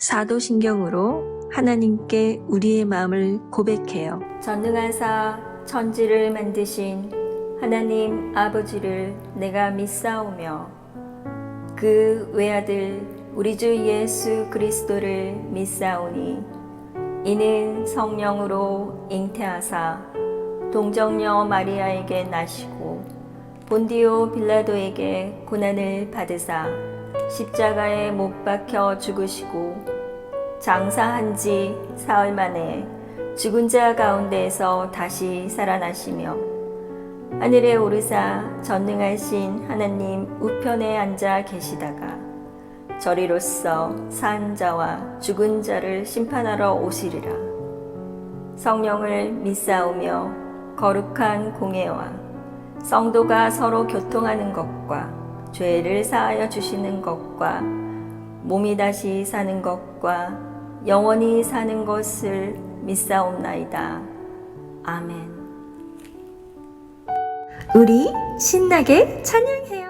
사도신경으로 하나님께 우리의 마음을 고백해요. 전능하사 천지를 만드신 하나님 아버지를 내가 믿사오며 그 외아들 우리 주 예수 그리스도를 믿사오니 이는 성령으로 잉태하사 동정녀 마리아에게 나시고 본디오 빌라도에게 고난을 받으사 십자가에 못 박혀 죽으시고 장사한 지 사흘 만에 죽은 자 가운데에서 다시 살아나시며 하늘에 오르사 전능하신 하나님 우편에 앉아 계시다가 저리로서 산 자와 죽은 자를 심판하러 오시리라. 성령을 믿사오며 거룩한 공회와 성도가 서로 교통하는 것과 죄를 사하여 주시는 것과 몸이 다시 사는 것과 영원히 사는 것을 믿사옵나이다. 아멘. 우리 신나게 찬양해요.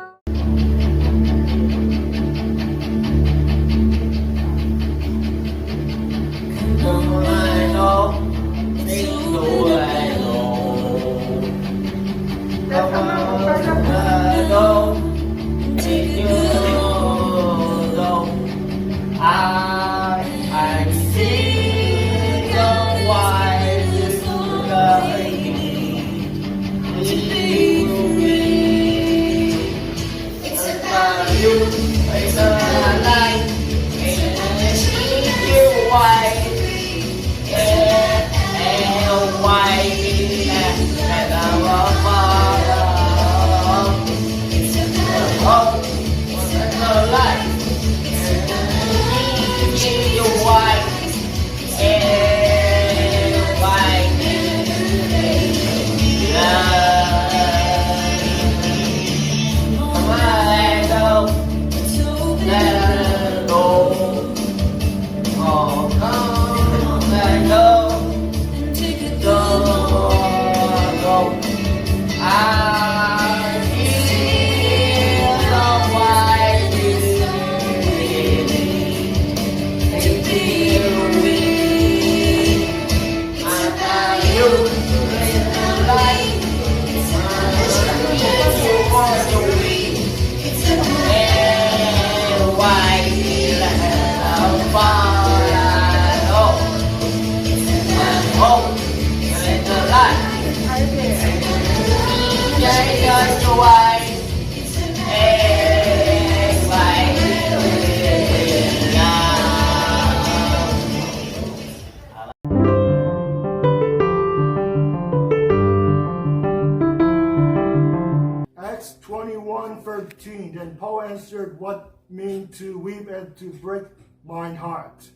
Acts 21:13. Then Paul answered, What mean to weep and to break mine heart?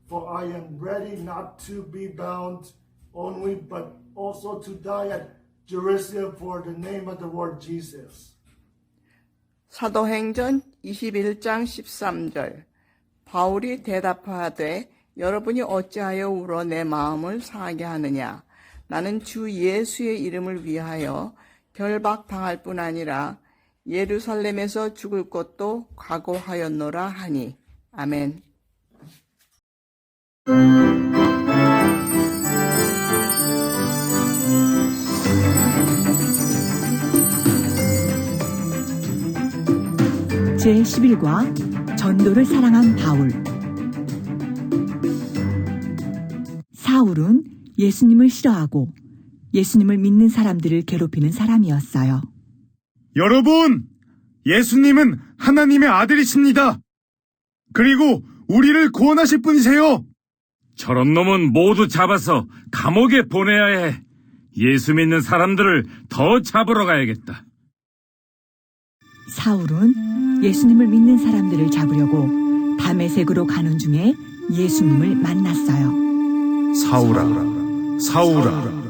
For I am ready not to be bound only, but also to die at Jerusalem for the name of the Lord Jesus. 사도행전 21장 13절. 바울이 대답하되 여러분이 어찌하여 울어 내 마음을 상하게 하느냐? 나는 주 예수의 이름을 위하여 결박당할 뿐 아니라 예루살렘에서 죽을 것도 각오하였노라 하니. 아멘. 제11과 전도를 사랑한 바울. 사울은 예수님을 싫어하고 예수님을 믿는 사람들을 괴롭히는 사람이었어요. 여러분, 예수님은 하나님의 아들이십니다. 그리고 우리를 구원하실 분이세요. 저런 놈은 모두 잡아서 감옥에 보내야 해. 예수 믿는 사람들을 더 잡으러 가야겠다. 사울은 예수님을 믿는 사람들을 잡으려고 다메섹으로 가는 중에 예수님을 만났어요. 사울아, 사울아,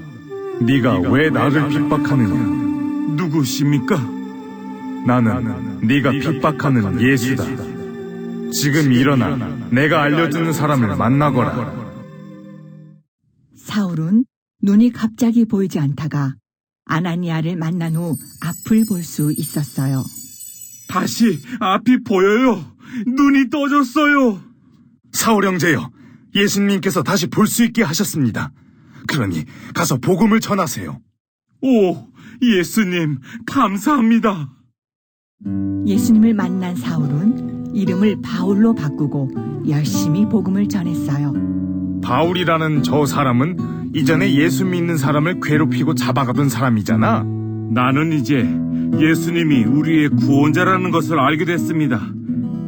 네가 왜 나를 핍박하느냐? 누구십니까? 나는 네가 핍박하는 예수다. 지금 일어나 내가 알려주는 사람을 만나거라. 사울은 눈이 갑자기 보이지 않다가 아나니아를 만난 후 앞을 볼 수 있었어요. 다시 앞이 보여요. 눈이 떠졌어요. 사울 형제여, 예수님께서 다시 볼 수 있게 하셨습니다. 그러니 가서 복음을 전하세요. 오, 예수님, 감사합니다. 예수님을 만난 사울은 이름을 바울로 바꾸고 열심히 복음을 전했어요. 바울이라는 저 사람은 이전에 예수 믿는 사람을 괴롭히고 잡아가던 사람이잖아. 나는 이제 예수님이 우리의 구원자라는 것을 알게 됐습니다.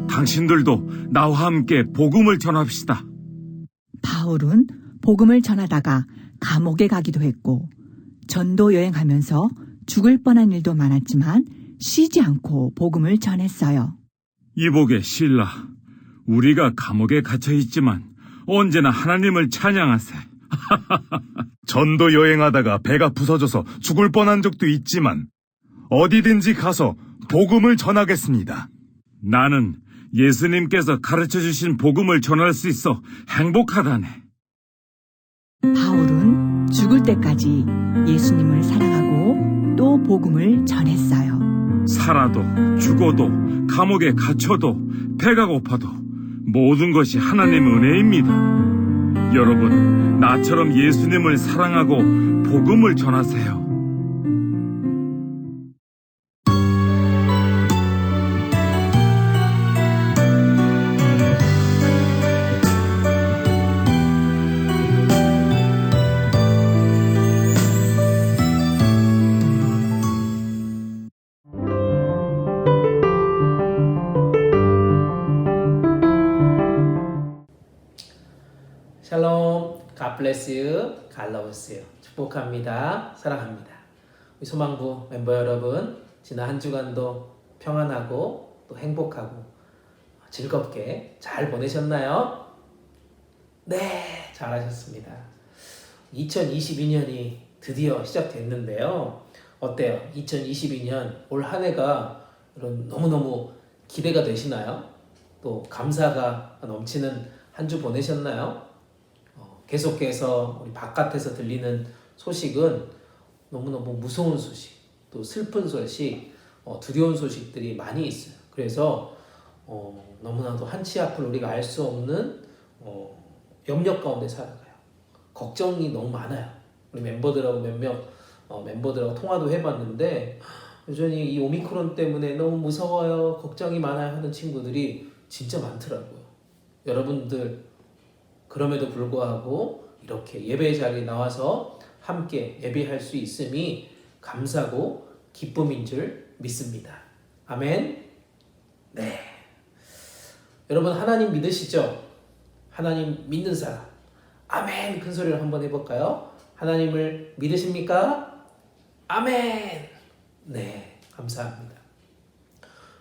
당신들도 나와 함께 복음을 전합시다. 바울은 복음을 전하다가 감옥에 가기도 했고 전도 여행하면서 죽을 뻔한 일도 많았지만 쉬지 않고 복음을 전했어요. 이복의 신라, 우리가 감옥에 갇혀 있지만 언제나 하나님을 찬양하세. 전도 여행하다가 배가 부서져서 죽을 뻔한 적도 있지만 어디든지 가서 복음을 전하겠습니다. 나는 예수님께서 가르쳐 주신 복음을 전할 수 있어 행복하다네. 바울은 죽을 때까지 예수님을 사랑하고 또 복음을 전했어요. 살아도 죽어도 감옥에 갇혀도 배가 고파도 모든 것이 하나님의 은혜입니다. 여러분, 나처럼 예수님을 사랑하고 복음을 전하세요. 샬롬, God bless you, God loves you. 축복합니다. 사랑합니다. 우리 소망부 멤버 여러분, 지난 한 주간도 평안하고 또 행복하고 즐겁게 잘 보내셨나요? 네, 잘하셨습니다. 2022년이 드디어 시작됐는데요. 어때요? 2022년 올 한 해가 너무너무 기대가 되시나요? 또 감사가 넘치는 한 주 보내셨나요? 계속해서 우리 바깥에서 들리는 소식은 너무너무 무서운 소식, 또 슬픈 소식, 두려운 소식들이 많이 있어요. 그래서 너무나도 한치 앞을 우리가 알 수 없는 염려 가운데 살아가요. 걱정이 너무 많아요. 우리 멤버들하고 멤버들하고 통화도 해봤는데 여전히 이 오미크론 때문에 너무 무서워요, 걱정이 많아요 하는 친구들이 진짜 많더라고요. 여러분들 그럼에도 불구하고 이렇게 예배 자리에 나와서 함께 예배할 수 있음이 감사고 기쁨인 줄 믿습니다. 아멘. 네. 여러분 하나님 믿으시죠? 하나님 믿는 사람. 아멘. 큰 소리로 한번 해볼까요? 하나님을 믿으십니까? 아멘. 네. 감사합니다.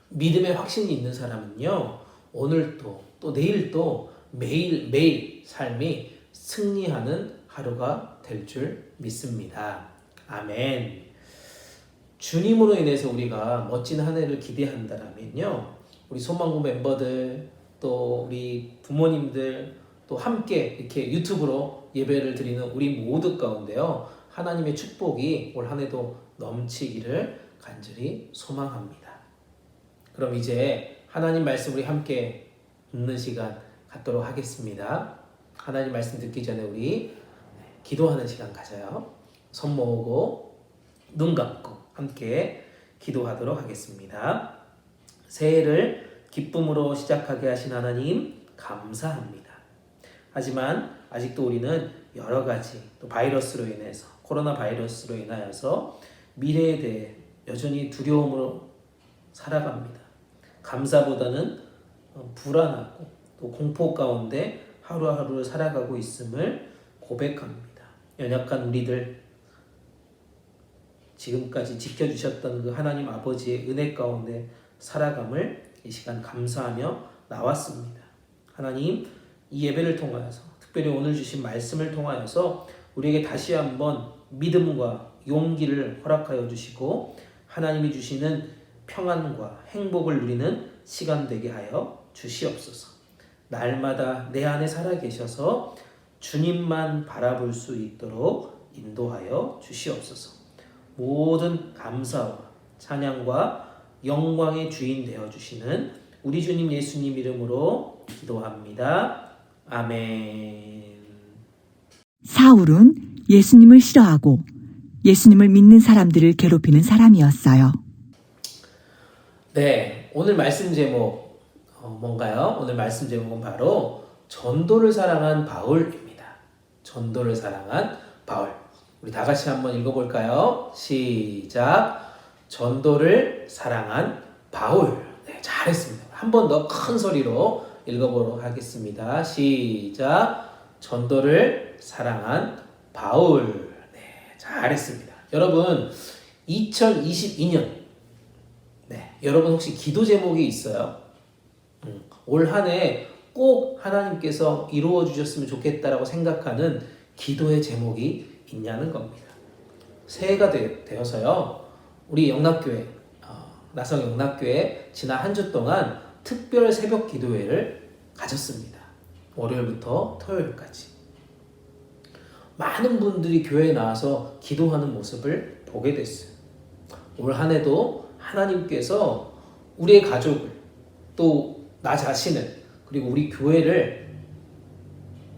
믿음의 확신이 있는 사람은요, 오늘도 또 내일도 매일매일 삶이 승리하는 하루가 될 줄 믿습니다. 아멘. 주님으로 인해서 우리가 멋진 한 해를 기대한다면요, 우리 소망구 멤버들 또 우리 부모님들 또 함께 이렇게 유튜브로 예배를 드리는 우리 모두 가운데요, 하나님의 축복이 올 한 해도 넘치기를 간절히 소망합니다. 그럼 이제 하나님 말씀 우리 함께 듣는 시간 갖도록 하겠습니다. 하나님 말씀 듣기 전에 우리 기도하는 시간 가져요. 손 모으고 눈 감고 함께 기도하도록 하겠습니다. 새해를 기쁨으로 시작하게 하신 하나님 감사합니다. 하지만 아직도 우리는 여러 가지 또 바이러스로 인해서, 코로나 바이러스로 인하여서 미래에 대해 여전히 두려움으로 살아갑니다. 감사보다는 불안하고 또 공포 가운데 하루하루를 살아가고 있음을 고백합니다. 연약한 우리들, 지금까지 지켜주셨던 그 하나님 아버지의 은혜 가운데 살아감을 이 시간 감사하며 나왔습니다. 하나님, 이 예배를 통하여서, 특별히 오늘 주신 말씀을 통하여서 우리에게 다시 한번 믿음과 용기를 허락하여 주시고 하나님이 주시는 평안과 행복을 누리는 시간 되게 하여 주시옵소서. 날마다 내 안에 살아계셔서 주님만 바라볼 수 있도록 인도하여 주시옵소서. 모든 감사와 찬양과 영광의 주인 되어 주시는 우리 주님 예수님 이름으로 기도합니다. 아멘. 사울은 예수님을 싫어하고 예수님을 믿는 사람들을 괴롭히는 사람이었어요. 네, 오늘 말씀 제목 뭔가요? 오늘 말씀 제목은 바로 전도를 사랑한 바울입니다. 전도를 사랑한 바울. 우리 다 같이 한번 읽어볼까요? 시작. 전도를 사랑한 바울. 네, 잘했습니다. 한 번 더 큰 소리로 읽어보도록 하겠습니다. 시작. 전도를 사랑한 바울. 네, 잘했습니다. 여러분, 2022년. 네, 여러분 혹시 기도 제목이 있어요? 올 한 해 꼭 하나님께서 이루어 주셨으면 좋겠다라고 생각하는 기도의 제목이 있냐는 겁니다. 새해가 되어서요, 우리 영락교회, 나성 영락교회 지난 한 주 동안 특별 새벽 기도회를 가졌습니다. 월요일부터 토요일까지. 많은 분들이 교회에 나와서 기도하는 모습을 보게 됐어요. 올 한 해도 하나님께서 우리의 가족을, 또 나 자신을, 그리고 우리 교회를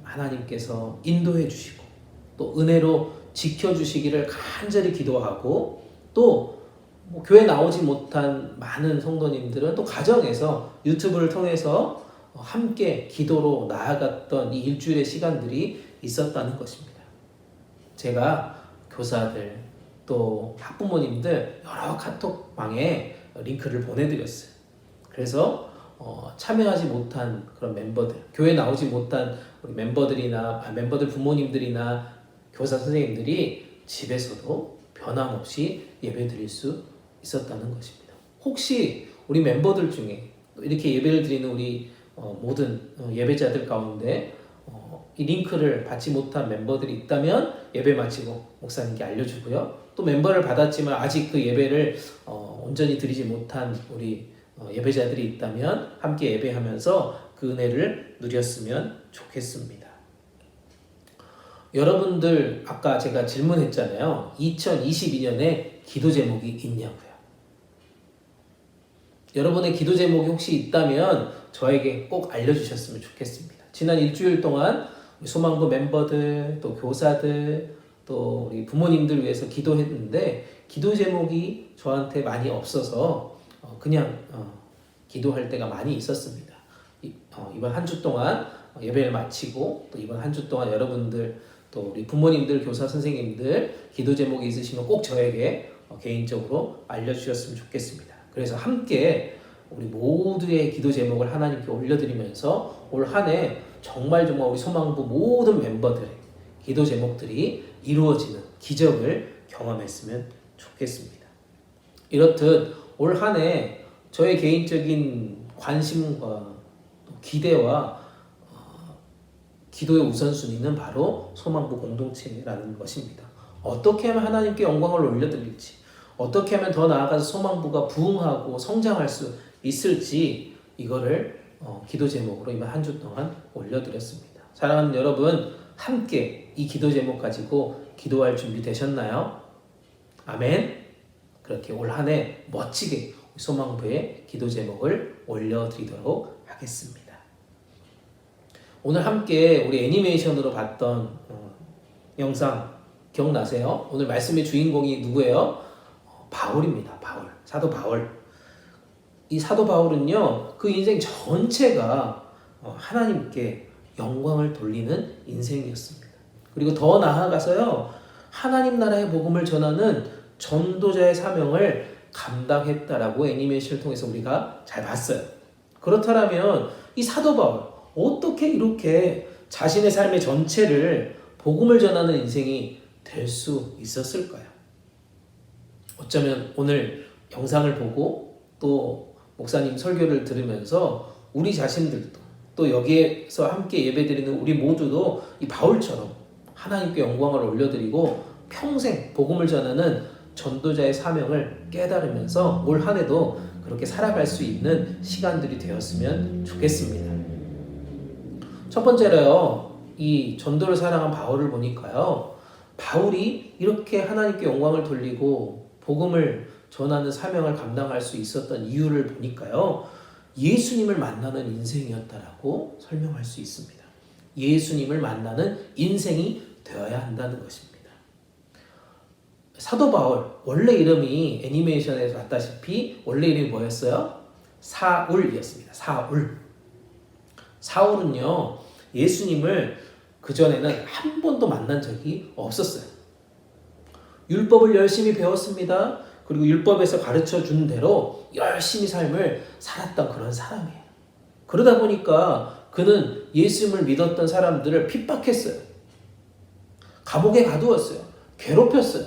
하나님께서 인도해 주시고 또 은혜로 지켜주시기를 간절히 기도하고, 또 뭐 교회 나오지 못한 많은 성도님들은 또 가정에서 유튜브를 통해서 함께 기도로 나아갔던 이 일주일의 시간들이 있었다는 것입니다. 제가 교사들 또 학부모님들 여러 카톡방에 링크를 보내드렸어요. 그래서 참여하지 못한 그런 멤버들, 교회 나오지 못한 우리 멤버들 부모님들이나 교사 선생님들이 집에서도 변함없이 예배 드릴 수 있었다는 것입니다. 혹시 우리 멤버들 중에 이렇게 예배를 드리는 우리 모든 예배자들 가운데 이 링크를 받지 못한 멤버들이 있다면 예배 마치고 목사님께 알려주고요. 또 멤버를 받았지만 아직 그 예배를 온전히 드리지 못한 우리 예배자들이 있다면 함께 예배하면서 그 은혜를 누렸으면 좋겠습니다. 여러분들 아까 제가 질문했잖아요. 2022년에 기도 제목이 있냐고요. 여러분의 기도 제목이 혹시 있다면 저에게 꼭 알려주셨으면 좋겠습니다. 지난 일주일 동안 소망부 멤버들, 또 교사들, 또 우리 부모님들 위해서 기도했는데 기도 제목이 저한테 많이 없어서 그냥 기도할 때가 많이 있었습니다. 이번 한 주 동안 예배를 마치고 또 이번 한 주 동안 여러분들 또 우리 부모님들, 교사 선생님들 기도 제목이 있으시면 꼭 저에게 개인적으로 알려주셨으면 좋겠습니다. 그래서 함께 우리 모두의 기도 제목을 하나님께 올려드리면서 올 한 해 정말 우리 소망부 모든 멤버들의 기도 제목들이 이루어지는 기적을 경험했으면 좋겠습니다. 이렇듯 올 한 해 저의 개인적인 관심과 기대와 기도의 우선순위는 바로 소망부 공동체라는 것입니다. 어떻게 하면 하나님께 영광을 올려드릴지, 어떻게 하면 더 나아가서 소망부가 부흥하고 성장할 수 있을지 이거를 기도 제목으로 이번 한 주 동안 올려드렸습니다. 사랑하는 여러분, 함께 이 기도 제목 가지고 기도할 준비 되셨나요? 아멘. 그렇게 올 한 해 멋지게 소망부의 기도 제목을 올려드리도록 하겠습니다. 오늘 함께 우리 애니메이션으로 봤던 영상 기억나세요? 오늘 말씀의 주인공이 누구예요? 바울입니다. 바울. 사도 바울. 이 사도 바울은요, 그 인생 전체가 하나님께 영광을 돌리는 인생이었습니다. 그리고 더 나아가서요, 하나님 나라의 복음을 전하는 전도자의 사명을 감당했다라고 애니메이션을 통해서 우리가 잘 봤어요. 그렇다면 이 사도 바울, 어떻게 이렇게 자신의 삶의 전체를 복음을 전하는 인생이 될 수 있었을까요? 어쩌면 오늘 영상을 보고 또 목사님 설교를 들으면서 우리 자신들도 또 여기에서 함께 예배드리는 우리 모두도 이 바울처럼 하나님께 영광을 올려드리고 평생 복음을 전하는 전도자의 사명을 깨달으면서 올 한 해도 그렇게 살아갈 수 있는 시간들이 되었으면 좋겠습니다. 첫 번째로요, 이 전도를 사랑한 바울을 보니까요, 바울이 이렇게 하나님께 영광을 돌리고 복음을 전하는 사명을 감당할 수 있었던 이유를 보니까요, 예수님을 만나는 인생이었다라고 설명할 수 있습니다. 예수님을 만나는 인생이 되어야 한다는 것입니다. 사도 바울, 원래 이름이 애니메이션에서 봤다시피 원래 이름이 뭐였어요? 사울이었습니다. 사울은요, 예수님을 그전에는 한 번도 만난 적이 없었어요. 율법을 열심히 배웠습니다. 그리고 율법에서 가르쳐 준 대로 열심히 삶을 살았던 그런 사람이에요. 그러다 보니까 그는 예수님을 믿었던 사람들을 핍박했어요. 감옥에 가두었어요. 괴롭혔어요.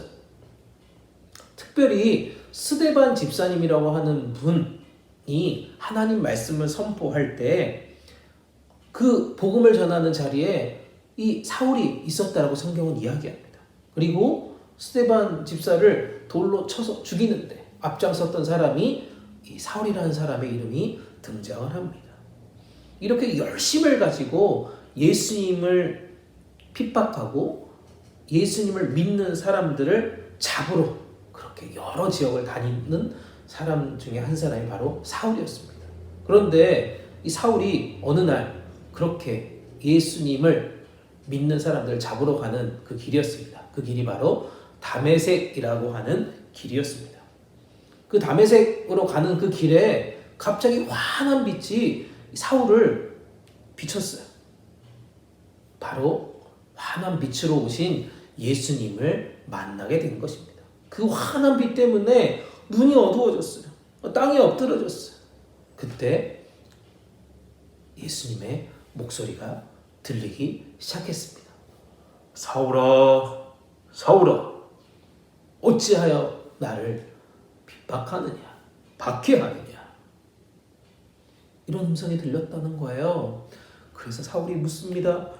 특별히 스데반 집사님이라고 하는 분이 하나님 말씀을 선포할 때 그 복음을 전하는 자리에 이 사울이 있었다라고 성경은 이야기합니다. 그리고 스데반 집사를 돌로 쳐서 죽이는데 앞장섰던 사람이 이 사울이라는 사람의 이름이 등장을 합니다. 이렇게 열심을 가지고 예수님을 핍박하고 예수님을 믿는 사람들을 잡으러 그렇게 여러 지역을 다니는 사람 중에 한 사람이 바로 사울이었습니다. 그런데 이 사울이 어느 날 그렇게 예수님을 믿는 사람들을 잡으러 가는 그 길이었습니다. 그 길이 바로 다메섹이라고 하는 길이었습니다. 그 다메섹으로 가는 그 길에 갑자기 환한 빛이 사울을 비췄어요. 바로 환한 빛으로 오신 예수님을 만나게 된 것입니다. 그 환한 빛 때문에 눈이 어두워졌어요. 땅에 엎드러졌어요. 그때 예수님의 목소리가 들리기 시작했습니다. 사울아, 사울아, 어찌하여 나를 핍박하느냐, 박해하느냐. 이런 음성이 들렸다는 거예요. 그래서 사울이 묻습니다.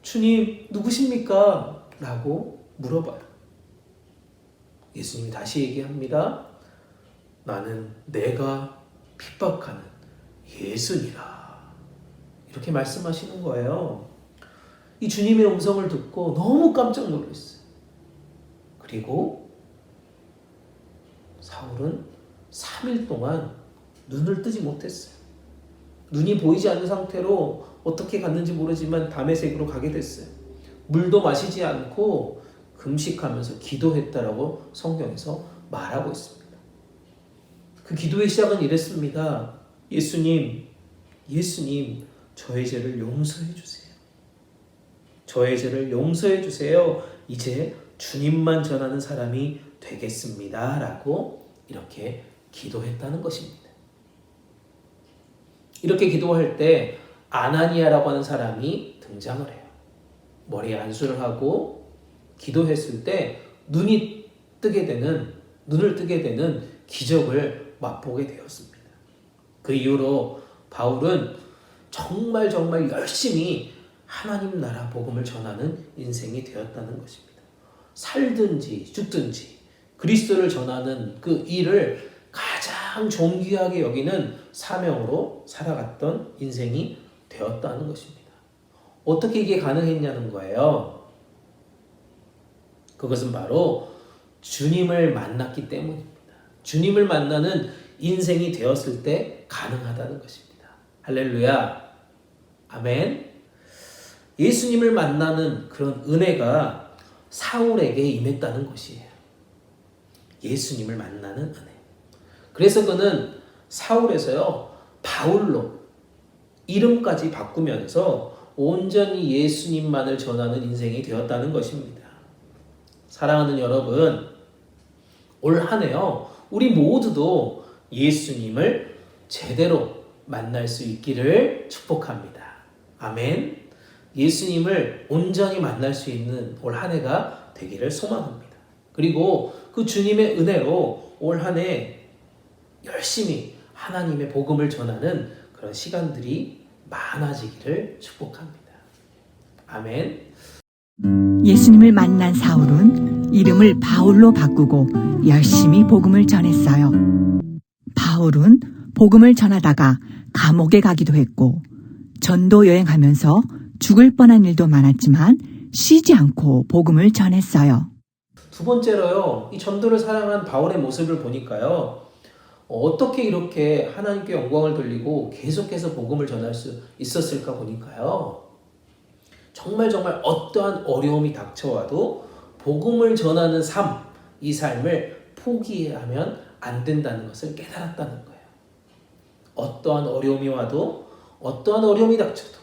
주님, 누구십니까? 라고 물어봐요. 예수님이 다시 얘기합니다. 나는 내가 핍박하는 예수니라. 이렇게 말씀하시는 거예요. 이 주님의 음성을 듣고 너무 깜짝 놀랐어요. 그리고 사울은 3일 동안 눈을 뜨지 못했어요. 눈이 보이지 않는 상태로 어떻게 갔는지 모르지만 다메섹으로 가게 됐어요. 물도 마시지 않고 금식하면서 기도했다라고 성경에서 말하고 있습니다. 그 기도의 시작은 이랬습니다. 예수님, 저의 죄를 용서해 주세요. 저의 죄를 용서해 주세요. 이제 주님만 전하는 사람이 되겠습니다. 라고 이렇게 기도했다는 것입니다. 이렇게 기도할 때 아나니아라고 하는 사람이 등장을 해요. 머리에 안수를 하고 기도했을 때 눈을 뜨게 되는 기적을 맛보게 되었습니다. 그 이후로 바울은 정말 열심히 하나님 나라 복음을 전하는 인생이 되었다는 것입니다. 살든지 죽든지 그리스도를 전하는 그 일을 가장 존귀하게 여기는 사명으로 살아갔던 인생이 되었다는 것입니다. 어떻게 이게 가능했냐는 거예요. 그것은 바로 주님을 만났기 때문입니다. 주님을 만나는 인생이 되었을 때 가능하다는 것입니다. 할렐루야. 아멘. 예수님을 만나는 그런 은혜가 사울에게 임했다는 것이에요. 예수님을 만나는 은혜. 그래서 그는 사울에서요, 바울로 이름까지 바꾸면서 온전히 예수님만을 전하는 인생이 되었다는 것입니다. 사랑하는 여러분, 올 한 해요, 우리 모두도 예수님을 제대로 만날 수 있기를 축복합니다. 아멘. 예수님을 온전히 만날 수 있는 올 한 해가 되기를 소망합니다. 그리고 그 주님의 은혜로 올 한 해 열심히 하나님의 복음을 전하는 그런 시간들이 많아지기를 축복합니다. 아멘. 예수님을 만난 사울은 이름을 바울로 바꾸고 열심히 복음을 전했어요. 바울은 복음을 전하다가 감옥에 가기도 했고 전도 여행하면서 죽을 뻔한 일도 많았지만 쉬지 않고 복음을 전했어요. 두 번째로요, 이 전도를 사랑한 바울의 모습을 보니까요, 어떻게 이렇게 하나님께 영광을 돌리고 계속해서 복음을 전할 수 있었을까 보니까요, 정말 어떠한 어려움이 닥쳐와도 복음을 전하는 삶, 이 삶을 포기하면 안 된다는 것을 깨달았다는 거예요. 어떠한 어려움이 와도 어떠한 어려움이 닥쳐도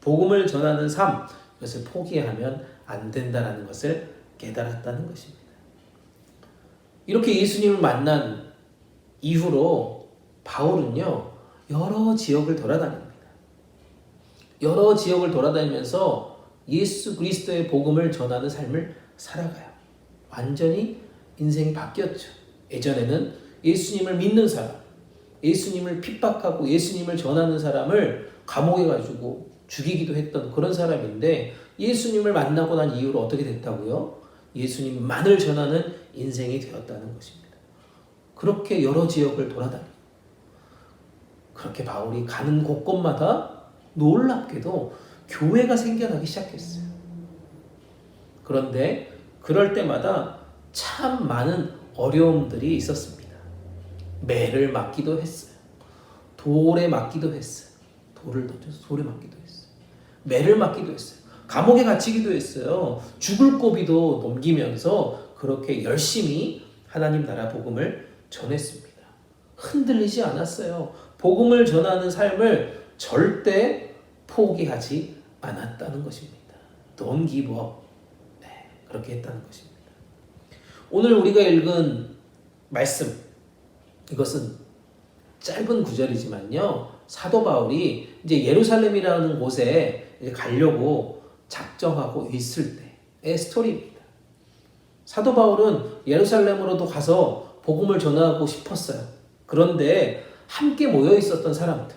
복음을 전하는 삶, 이것을 포기하면 안 된다는 것을 깨달았다는 것입니다. 이렇게 예수님을 만난 이후로 바울은요, 여러 지역을 돌아다닙니다. 여러 지역을 돌아다니면서 예수 그리스도의 복음을 전하는 삶을 살아가요. 완전히 인생이 바뀌었죠. 예전에는 예수님을 믿는 사람, 예수님을 핍박하고 예수님을 전하는 사람을 감옥에 가지고 죽이기도 했던 그런 사람인데 예수님을 만나고 난 이후로 어떻게 됐다고요? 예수님만을 전하는 인생이 되었다는 것입니다. 그렇게 여러 지역을 돌아다니고 그렇게 바울이 가는 곳곳마다 놀랍게도 교회가 생겨나기 시작했어요. 그런데 그럴 때마다 참 많은 어려움들이 있었습니다. 매를 맞기도 했어요. 돌에 맞기도 했어요. 돌을 던져서 돌에 맞기도 했어요. 매를 맞기도 했어요. 감옥에 갇히기도 했어요. 죽을 고비도 넘기면서 그렇게 열심히 하나님 나라 복음을 전했습니다. 흔들리지 않았어요. 복음을 전하는 삶을 절대 포기하지 않았다는 것입니다. Don't give up. 네, 그렇게 했다는 것입니다. 오늘 우리가 읽은 말씀, 이것은 짧은 구절이지만요, 사도 바울이 이제 예루살렘이라는 곳에 이제 가려고 작정하고 있을 때의 스토리입니다. 사도 바울은 예루살렘으로도 가서 복음을 전하고 싶었어요. 그런데 함께 모여 있었던 사람들,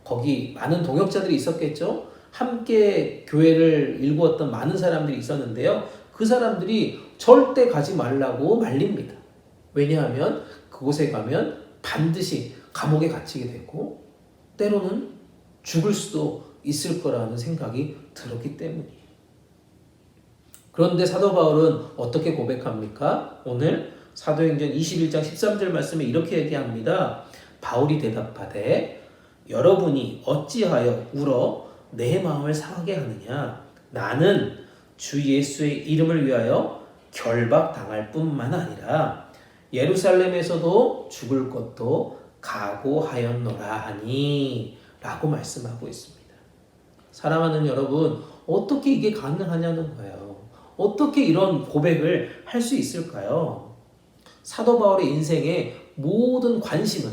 거기 많은 동역자들이 있었겠죠. 함께 교회를 일구었던 많은 사람들이 있었는데요. 그 사람들이 절대 가지 말라고 말립니다. 왜냐하면 그곳에 가면 반드시 감옥에 갇히게 되고 때로는 죽을 수도 있을 거라는 생각이 들었기 때문이에요. 그런데 사도 바울은 어떻게 고백합니까? 오늘 사도행전 21장 13절 말씀에 이렇게 얘기합니다. 바울이 대답하되 여러분이 어찌하여 울어 내 마음을 상하게 하느냐? 나는 주 예수의 이름을 위하여 결박당할 뿐만 아니라 예루살렘에서도 죽을 것도 각오하였노라 하니 라고 말씀하고 있습니다. 사랑하는 여러분, 어떻게 이게 가능하냐는 거예요. 어떻게 이런 고백을 할 수 있을까요? 사도 바울의 인생의 모든 관심은,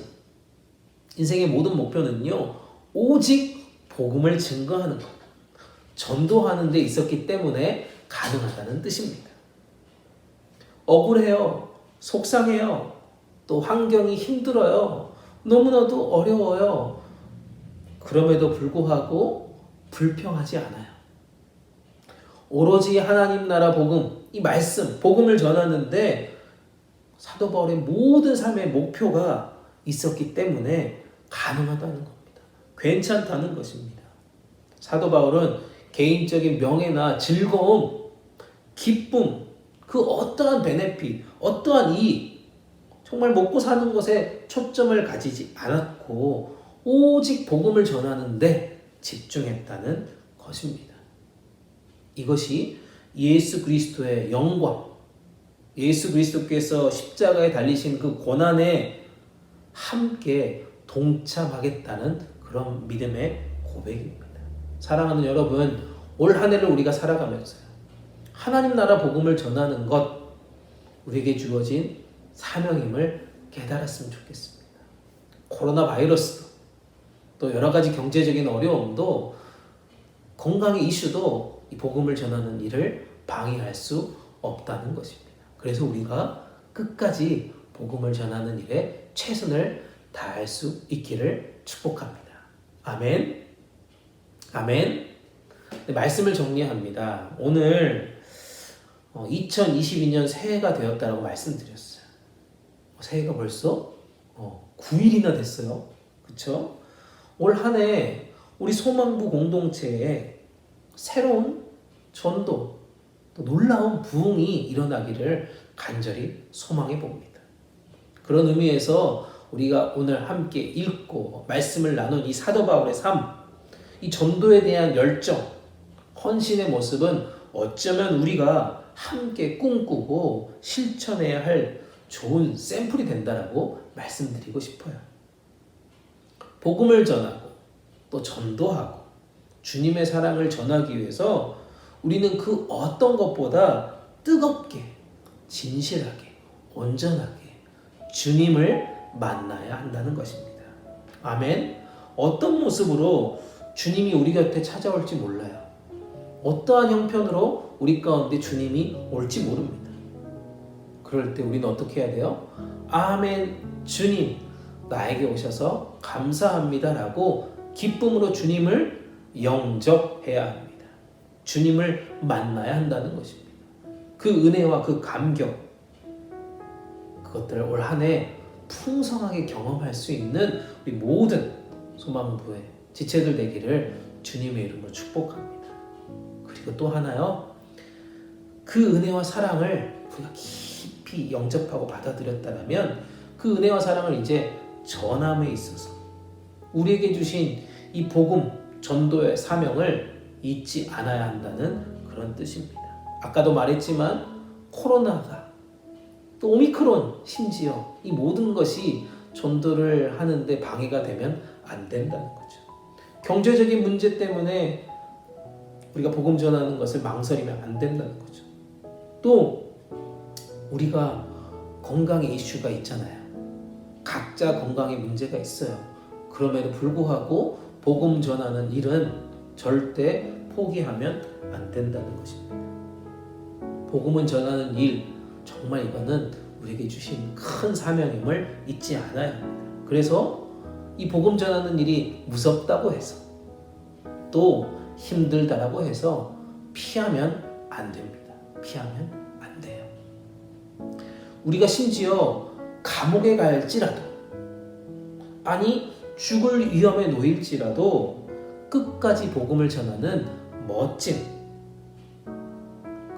인생의 모든 목표는요, 오직 복음을 증거하는 것, 전도하는 데 있었기 때문에 가능하다는 뜻입니다. 억울해요. 속상해요. 또 환경이 힘들어요. 너무나도 어려워요. 그럼에도 불구하고 불평하지 않아요. 오로지 하나님 나라 복음, 이 말씀, 복음을 전하는데 사도 바울의 모든 삶의 목표가 있었기 때문에 가능하다는 겁니다. 괜찮다는 것입니다. 사도 바울은 개인적인 명예나 즐거움, 기쁨, 그 어떠한 베네핏, 어떠한 이익, 정말 먹고 사는 것에 초점을 가지지 않았고 오직 복음을 전하는 데 집중했다는 것입니다. 이것이 예수 그리스도의 영광, 예수 그리스도께서 십자가에 달리신 그 고난에 함께 동참하겠다는 그런 믿음의 고백입니다. 사랑하는 여러분, 올 한 해를 우리가 살아가면서요, 하나님 나라 복음을 전하는 것, 우리에게 주어진 사명임을 깨달았으면 좋겠습니다. 코로나 바이러스도, 또 여러 가지 경제적인 어려움도, 건강의 이슈도 이 복음을 전하는 일을 방해할 수 없다는 것입니다. 그래서 우리가 끝까지 복음을 전하는 일에 최선을 다할 수 있기를 축복합니다. 아멘. 아멘. 네, 말씀을 정리합니다. 오늘 2022년 새해가 되었다고 말씀드렸어요. 새해가 벌써 9일이나 됐어요. 그렇죠? 올 한 해 우리 소망부 공동체에 새로운 전도, 또 놀라운 부흥이 일어나기를 간절히 소망해 봅니다. 그런 의미에서 우리가 오늘 함께 읽고 말씀을 나눈 이 사도 바울의 삶, 이 전도에 대한 열정, 헌신의 모습은 어쩌면 우리가 함께 꿈꾸고 실천해야 할 좋은 샘플이 된다라고 말씀드리고 싶어요. 복음을 전하고 또 전도하고 주님의 사랑을 전하기 위해서 우리는 그 어떤 것보다 뜨겁게, 진실하게, 온전하게 주님을 만나야 한다는 것입니다. 아멘. 어떤 모습으로 주님이 우리 곁에 찾아올지 몰라요. 어떠한 형편으로 우리 가운데 주님이 올지 모릅니다. 그럴 때 우리는 어떻게 해야 돼요? 아멘, 주님 나에게 오셔서 감사합니다 라고 기쁨으로 주님을 영접해야 합니다. 주님을 만나야 한다는 것입니다. 그 은혜와 그 감격, 그것들을 올 한 해 풍성하게 경험할 수 있는 우리 모든 소망부의 지체들 되기를 주님의 이름으로 축복합니다. 그리고 또 하나요, 그 은혜와 사랑을 우리가 깊이 영접하고 받아들였다면 그 은혜와 사랑을 이제 전함에 있어서 우리에게 주신 이 복음 전도의 사명을 잊지 않아야 한다는 그런 뜻입니다. 아까도 말했지만 코로나가 또 오미크론 심지어 이 모든 것이 전도를 하는데 방해가 되면 안 된다는 거죠. 경제적인 문제 때문에 우리가 복음 전하는 것을 망설이면 안 된다는 거죠. 또 우리가 건강의 이슈가 있잖아요. 각자 건강에 문제가 있어요. 그럼에도 불구하고 복음 전하는 일은 절대 포기하면 안 된다는 것입니다. 복음은 전하는 일, 정말 이거는 우리에게 주신 큰 사명임을 잊지 않아야 합니다. 그래서 이 복음 전하는 일이 무섭다고 해서 또 힘들다라고 해서 피하면 안 됩니다. 피하면 안 돼요. 우리가 심지어 감옥에 갈지라도, 아니 죽을 위험에 놓일지라도 끝까지 복음을 전하는 멋진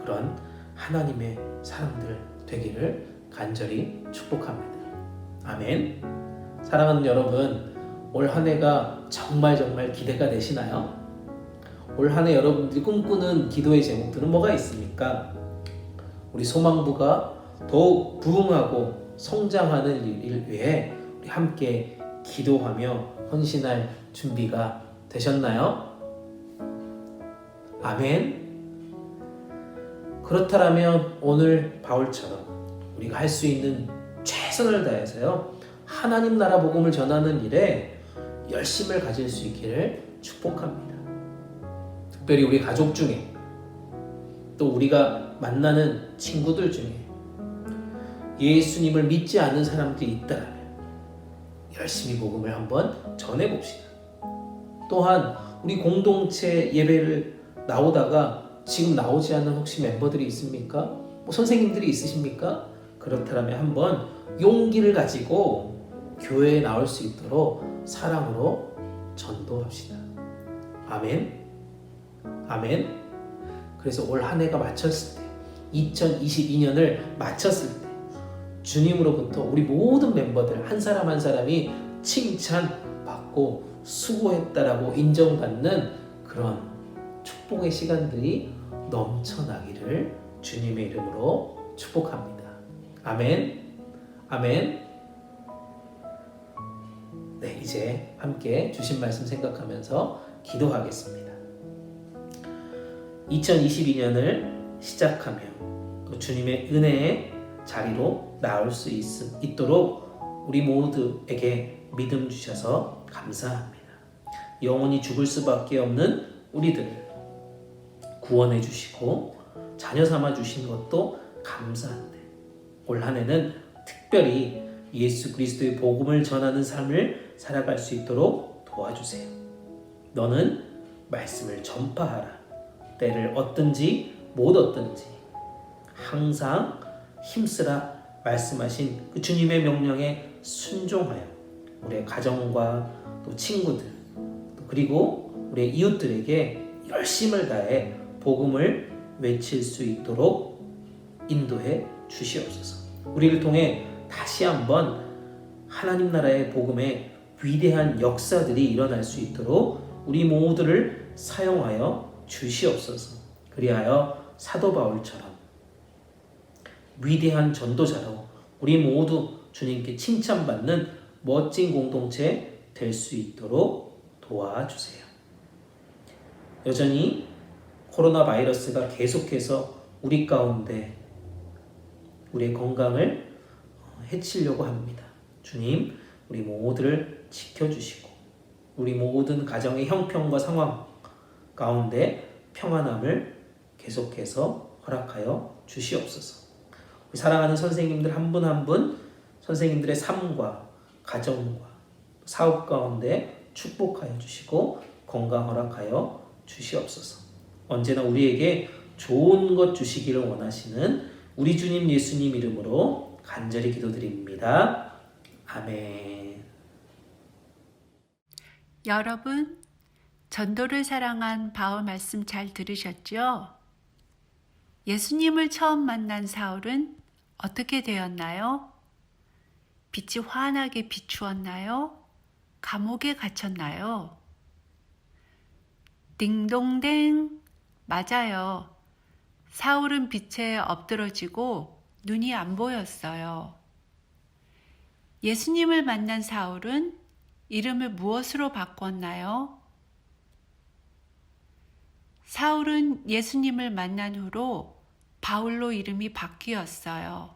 그런 하나님의 사람들 되기를 간절히 축복합니다. 아멘. 사랑하는 여러분, 올 한 해가 정말 기대가 되시나요? 올 한 해 여러분들이 꿈꾸는 기도의 제목들은 뭐가 있습니까? 우리 소망부가 더욱 부흥하고 성장하는 일 위해 우리 함께 기도하며 헌신할 준비가 되셨나요? 아멘. 그렇다면 오늘 바울처럼 우리가 할 수 있는 최선을 다해서요, 하나님 나라 복음을 전하는 일에 열심을 가질 수 있기를 축복합니다. 특별히 우리 가족 중에 또 우리가 만나는 친구들 중에 예수님을 믿지 않는 사람들이 있다면 열심히 복음을 한번 전해봅시다. 또한 우리 공동체 예배를 나오다가 지금 나오지 않는 혹시 멤버들이 있습니까? 뭐 선생님들이 있으십니까? 그렇다면 한번 용기를 가지고 교회에 나올 수 있도록 사랑으로 전도합시다. 아멘. 아멘. 그래서 올 한 해가 마쳤을 때, 2022년을 마쳤을 때 주님으로부터 우리 모든 멤버들 한 사람 한 사람이 칭찬받고 수고했다라고 인정받는 그런 축복의 시간들이 넘쳐나기를 주님의 이름으로 축복합니다. 아멘. 아멘. 네, 이제 함께 주신 말씀 생각하면서 기도하겠습니다. 2022년을 시작하며 또 주님의 은혜의 자리로 나올 수 있도록 우리 모두에게 믿음 주셔서 감사합니다. 영원히 죽을 수밖에 없는 우리들을 구원해 주시고 자녀 삼아 주신 것도 감사한데, 올 한 해는 특별히 예수 그리스도의 복음을 전하는 삶을 살아갈 수 있도록 도와주세요. 너는 말씀을 전파하라. 때를 얻든지 못 얻든지 항상 힘쓰라 말씀하신 그 주님의 명령에 순종하여 우리의 가정과 또 친구들, 또 그리고 우리의 이웃들에게 열심을 다해 복음을 외칠 수 있도록 인도해 주시옵소서. 우리를 통해 다시 한번 하나님 나라의 복음의 위대한 역사들이 일어날 수 있도록 우리 모두를 사용하여 주시옵소서. 그리하여 사도 바울처럼 위대한 전도자로 우리 모두 주님께 칭찬받는 멋진 공동체 될 수 있도록 도와주세요. 여전히 코로나 바이러스가 계속해서 우리 가운데 우리의 건강을 해치려고 합니다. 주님, 우리 모두를 지켜주시고 우리 모든 가정의 형편과 상황 가운데 평안함을 계속해서 허락하여 주시옵소서. 우리 사랑하는 선생님들 한 분 한 분 선생님들의 삶과 가정과 사업 가운데 축복하여 주시고 건강 허락하여 주시옵소서. 언제나 우리에게 좋은 것 주시기를 원하시는 우리 주님 예수님 이름으로 간절히 기도드립니다. 아멘. 여러분, 전도를 사랑한 바울 말씀 잘 들으셨죠? 예수님을 처음 만난 사울은 어떻게 되었나요? 빛이 환하게 비추었나요? 감옥에 갇혔나요? 딩동댕, 맞아요. 사울은 빛에 엎드러지고 눈이 안 보였어요. 예수님을 만난 사울은 이름을 무엇으로 바꿨나요? 사울은 예수님을 만난 후로 바울로 이름이 바뀌었어요.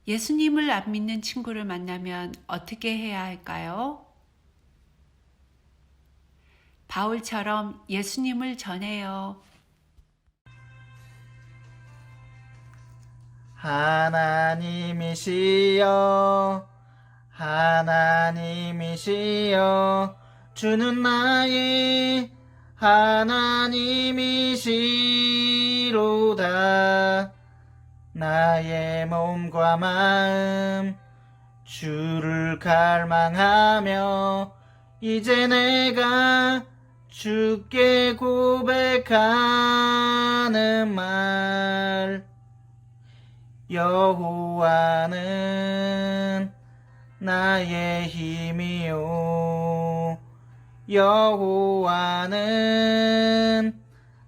예수님을 안 믿는 친구를 만나면 어떻게 해야 할까요? 바울처럼 예수님을 전해요. 하나님이시여, 하나님이시여, 주는 나의 하나님이시로다. 나의 몸과 마음 주를 갈망하며 이제 내가 주께 고백하는 말. 여호와는 나의 힘이요, 여호와는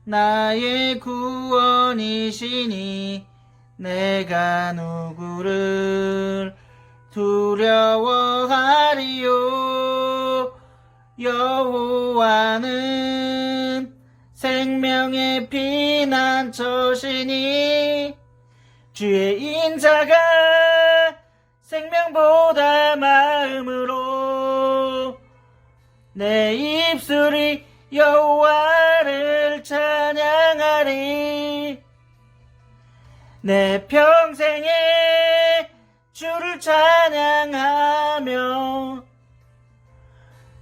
나의 구원이시니 내가 누구를 두려워하리요. 여호와는 생명의 피난처시니 주의 인자가 생명보다 마음으로 내 입술이 여호와를 찬양하리. 내 평생에 주를 찬양하며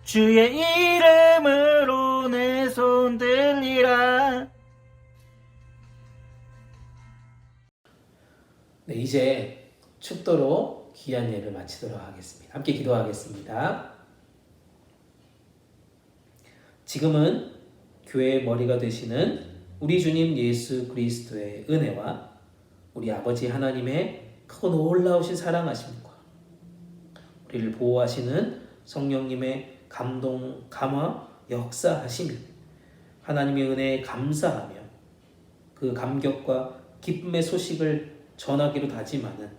주의 이름으로 내 손 들리라. 네, 이제 축도로 귀한 예를 마치도록 하겠습니다. 함께 기도하겠습니다. 지금은 교회의 머리가 되시는 우리 주님 예수 그리스도의 은혜와 우리 아버지 하나님의 크고 놀라우신 사랑하심과 우리를 보호하시는 성령님의 감동, 감화, 역사하심이 하나님의 은혜에 감사하며 그 감격과 기쁨의 소식을 전하기로 다짐하는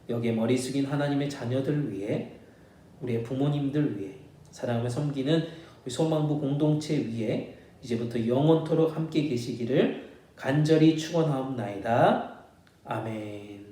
여기에 머리 숙인 하나님의 자녀들 위해, 우리의 부모님들 위해, 사랑하며 섬기는 우리 소망부 공동체 위에 이제부터 영원토록 함께 계시기를 간절히 축원하옵나이다. 아멘.